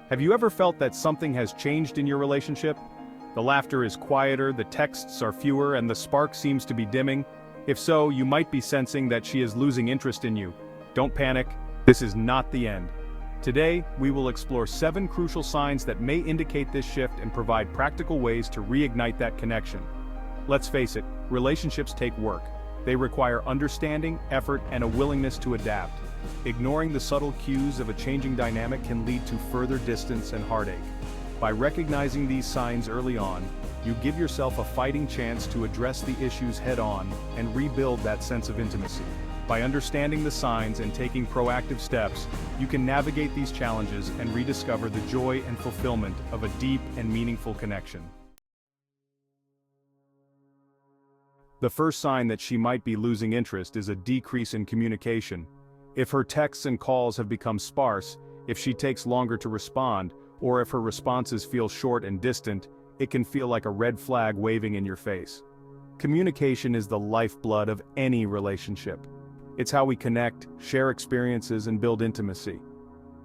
Have you ever felt that something has changed in your relationship? The laughter is quieter, the texts are fewer, and the spark seems to be dimming. If so, you might be sensing that she is losing interest in you. Don't panic, this is not the end. Today, we will explore 7 crucial signs that may indicate this shift and provide practical ways to reignite that connection. Let's face it, relationships take work. They require understanding, effort, and a willingness to adapt. Ignoring the subtle cues of a changing dynamic can lead to further distance and heartache. By recognizing these signs early on, you give yourself a fighting chance to address the issues head-on and rebuild that sense of intimacy. By understanding the signs and taking proactive steps, you can navigate these challenges and rediscover the joy and fulfillment of a deep and meaningful connection. The first sign that she might be losing interest is a decrease in communication. If her texts and calls have become sparse, if she takes longer to respond, or if her responses feel short and distant, it can feel like a red flag waving in your face. Communication is the lifeblood of any relationship. It's how we connect, share experiences, and build intimacy.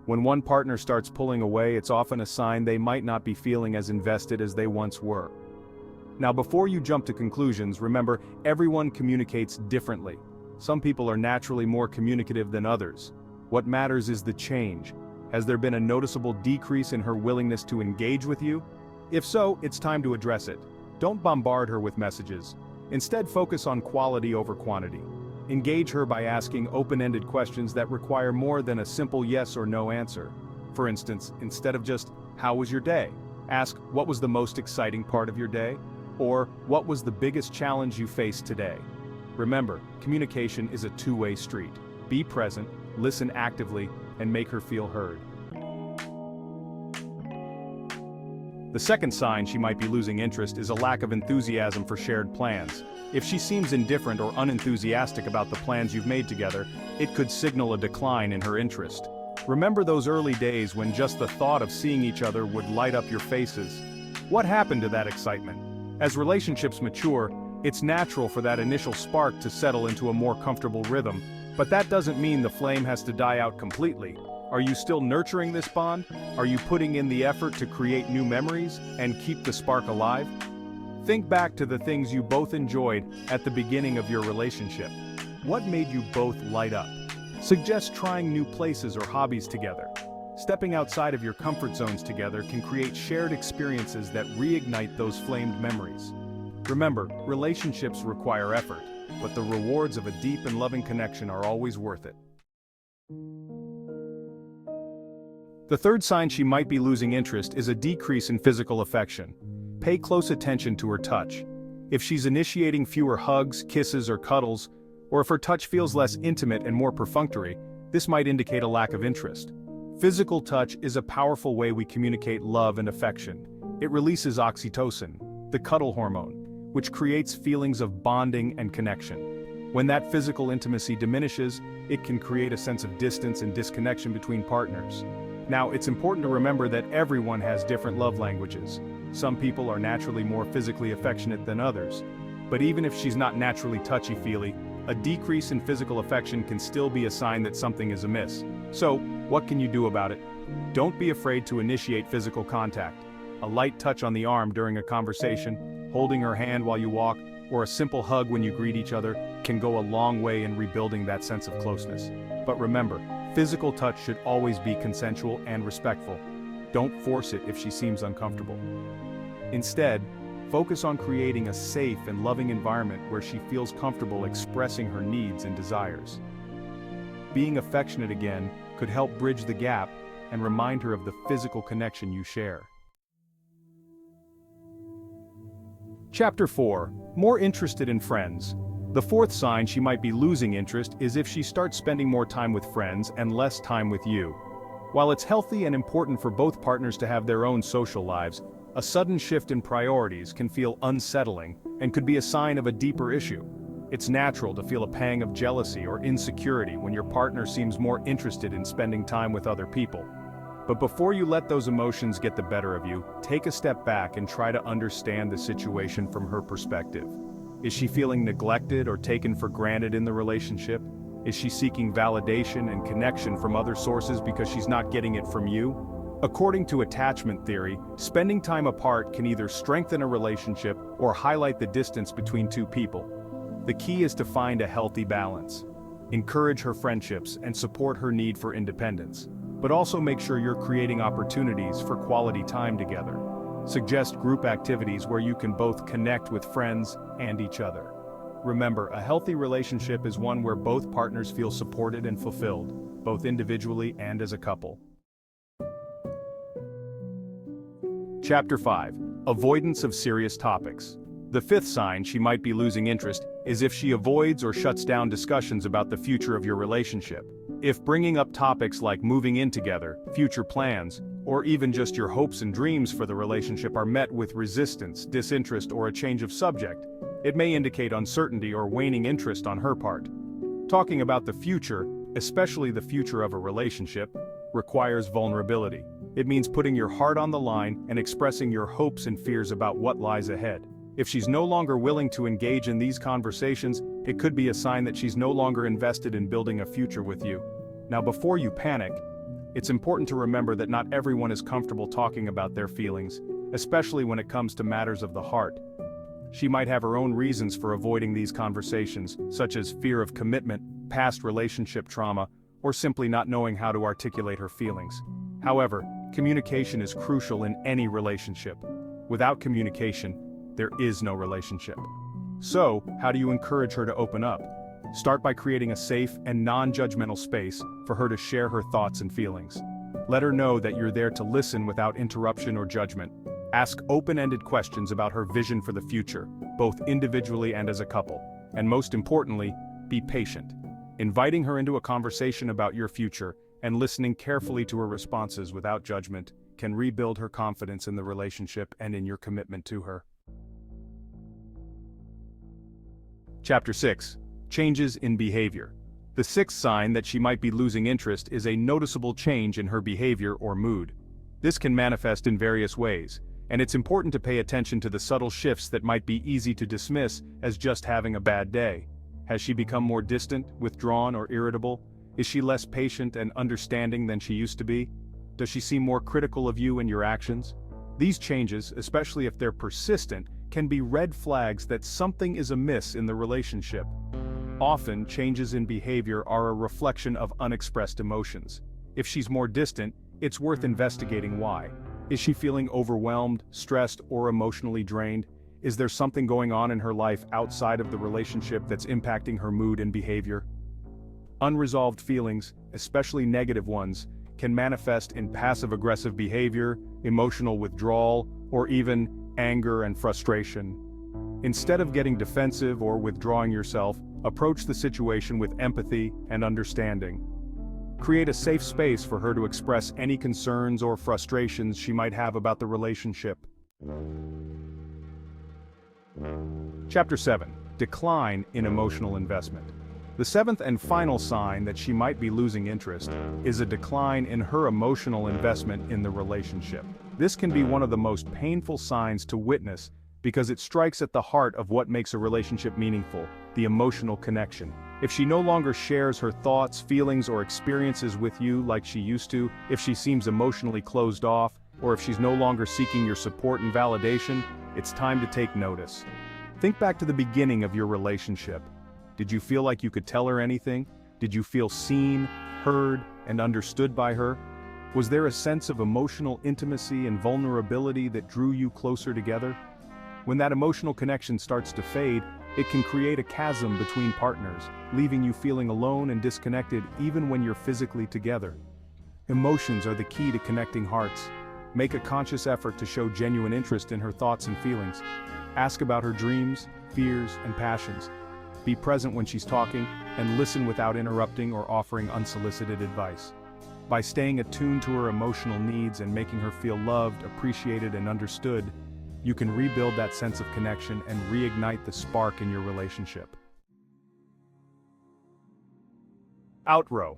When one partner starts pulling away, it's often a sign they might not be feeling as invested as they once were. Now, before you jump to conclusions, remember, everyone communicates differently. Some people are naturally more communicative than others. What matters is the change. Has there been a noticeable decrease in her willingness to engage with you? If so, it's time to address it. Don't bombard her with messages. Instead, focus on quality over quantity. Engage her by asking open-ended questions that require more than a simple yes or no answer. For instance, instead of just, "How was your day?" ask, "What was the most exciting part of your day?" Or, "What was the biggest challenge you faced today?" Remember, communication is a two-way street. Be present, listen actively, and make her feel heard. The second sign she might be losing interest is a lack of enthusiasm for shared plans. If she seems indifferent or unenthusiastic about the plans you've made together, it could signal a decline in her interest. Remember those early days when just the thought of seeing each other would light up your faces? What happened to that excitement? As relationships mature, it's natural for that initial spark to settle into a more comfortable rhythm, but that doesn't mean the flame has to die out completely. Are you still nurturing this bond? Are you putting in the effort to create new memories and keep the spark alive? Think back to the things you both enjoyed at the beginning of your relationship. What made you both light up? Suggest trying new places or hobbies together. Stepping outside of your comfort zones together can create shared experiences that reignite those flamed memories. Remember, relationships require effort, but the rewards of a deep and loving connection are always worth it. The third sign she might be losing interest is a decrease in physical affection. Pay close attention to her touch. If she's initiating fewer hugs, kisses, or cuddles, or if her touch feels less intimate and more perfunctory, this might indicate a lack of interest. Physical touch is a powerful way we communicate love and affection. It releases oxytocin, the cuddle hormone, which creates feelings of bonding and connection. When that physical intimacy diminishes, it can create a sense of distance and disconnection between partners. Now, it's important to remember that everyone has different love languages. Some people are naturally more physically affectionate than others. But even if she's not naturally touchy-feely, a decrease in physical affection can still be a sign that something is amiss. So, what can you do about it? Don't be afraid to initiate physical contact. A light touch on the arm during a conversation, holding her hand while you walk, or a simple hug when you greet each other can go a long way in rebuilding that sense of closeness. But remember, physical touch should always be consensual and respectful. Don't force it if she seems uncomfortable. Instead, focus on creating a safe and loving environment where she feels comfortable expressing her needs and desires. Being affectionate again could help bridge the gap and remind her of the physical connection you share. Chapter 4. More interested in friends. The fourth sign she might be losing interest is if she starts spending more time with friends and less time with you. While it's healthy and important for both partners to have their own social lives, a sudden shift in priorities can feel unsettling and could be a sign of a deeper issue. It's natural to feel a pang of jealousy or insecurity when your partner seems more interested in spending time with other people. But before you let those emotions get the better of you, take a step back and try to understand the situation from her perspective. Is she feeling neglected or taken for granted in the relationship? Is she seeking validation and connection from other sources because she's not getting it from you? According to attachment theory, spending time apart can either strengthen a relationship or highlight the distance between two people. The key is to find a healthy balance. Encourage her friendships and support her need for independence, but also make sure you're creating opportunities for quality time together. Suggest group activities where you can both connect with friends and each other. Remember, a healthy relationship is one where both partners feel supported and fulfilled, both individually and as a couple. Chapter 5. Avoidance of serious topics. The fifth sign she might be losing interest is if she avoids or shuts down discussions about the future of your relationship. If bringing up topics like moving in together, future plans, or even just your hopes and dreams for the relationship are met with resistance, disinterest, or a change of subject, it may indicate uncertainty or waning interest on her part. Talking about the future, especially the future of a relationship, requires vulnerability. It means putting your heart on the line and expressing your hopes and fears about what lies ahead. If she's no longer willing to engage in these conversations, it could be a sign that she's no longer invested in building a future with you. Now, before you panic, it's important to remember that not everyone is comfortable talking about their feelings, especially when it comes to matters of the heart. She might have her own reasons for avoiding these conversations, such as fear of commitment, past relationship trauma, or simply not knowing how to articulate her feelings. However, communication is crucial in any relationship. Without communication, there is no relationship. So, how do you encourage her to open up? Start by creating a safe and non-judgmental space for her to share her thoughts and feelings. Let her know that you're there to listen without interruption or judgment. Ask open-ended questions about her vision for the future, both individually and as a couple. And most importantly, be patient. Inviting her into a conversation about your future and listening carefully to her responses without judgment can rebuild her confidence in the relationship and in your commitment to her. Chapter 6. Changes in behavior. The sixth sign that she might be losing interest is a noticeable change in her behavior or mood. This can manifest in various ways, and it's important to pay attention to the subtle shifts that might be easy to dismiss as just having a bad day. Has she become more distant, withdrawn, or irritable? Is she less patient and understanding than she used to be? Does she seem more critical of you and your actions? These changes, especially if they're persistent, can be red flags that something is amiss in the relationship. Often, changes in behavior are a reflection of unexpressed emotions. If she's more distant, it's worth investigating why. Is she feeling overwhelmed, stressed, or emotionally drained? Is there something going on in her life outside of the relationship that's impacting her mood and behavior? Unresolved feelings, especially negative ones, can manifest in passive-aggressive behavior, emotional withdrawal, or even anger and frustration. Instead of getting defensive or withdrawing yourself, approach the situation with empathy and understanding. Create a safe space for her to express any concerns or frustrations she might have about the relationship. Chapter 7. Decline in emotional investment. The seventh and final sign that she might be losing interest is a decline in her emotional investment in the relationship. This can be one of the most painful signs to witness because it strikes at the heart of what makes a relationship meaningful, the emotional connection. If she no longer shares her thoughts, feelings, or experiences with you like she used to, if she seems emotionally closed off, or if she's no longer seeking your support and validation, it's time to take notice. Think back to the beginning of your relationship. Did you feel like you could tell her anything? Did you feel seen, heard, and understood by her? Was there a sense of emotional intimacy and vulnerability that drew you closer together? When that emotional connection starts to fade, it can create a chasm between partners, leaving you feeling alone and disconnected even when you're physically together. Emotions are the key to connecting hearts. Make a conscious effort to show genuine interest in her thoughts and feelings. Ask about her dreams, fears, and passions. Be present when she's talking, and listen without interrupting or offering unsolicited advice. By staying attuned to her emotional needs and making her feel loved, appreciated, and understood, you can rebuild that sense of connection and reignite the spark in your relationship. Outro.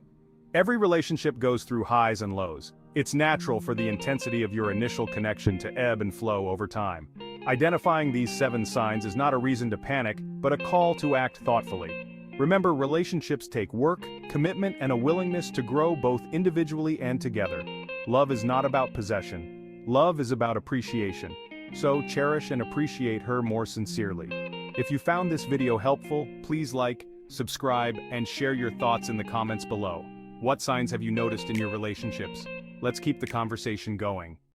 Every relationship goes through highs and lows. It's natural for the intensity of your initial connection to ebb and flow over time. Identifying these 7 signs is not a reason to panic, but a call to act thoughtfully. Remember, relationships take work, commitment, and a willingness to grow both individually and together. Love is not about possession. Love is about appreciation. So cherish and appreciate her more sincerely. If you found this video helpful, please like, subscribe, and share your thoughts in the comments below. What signs have you noticed in your relationships? Let's keep the conversation going.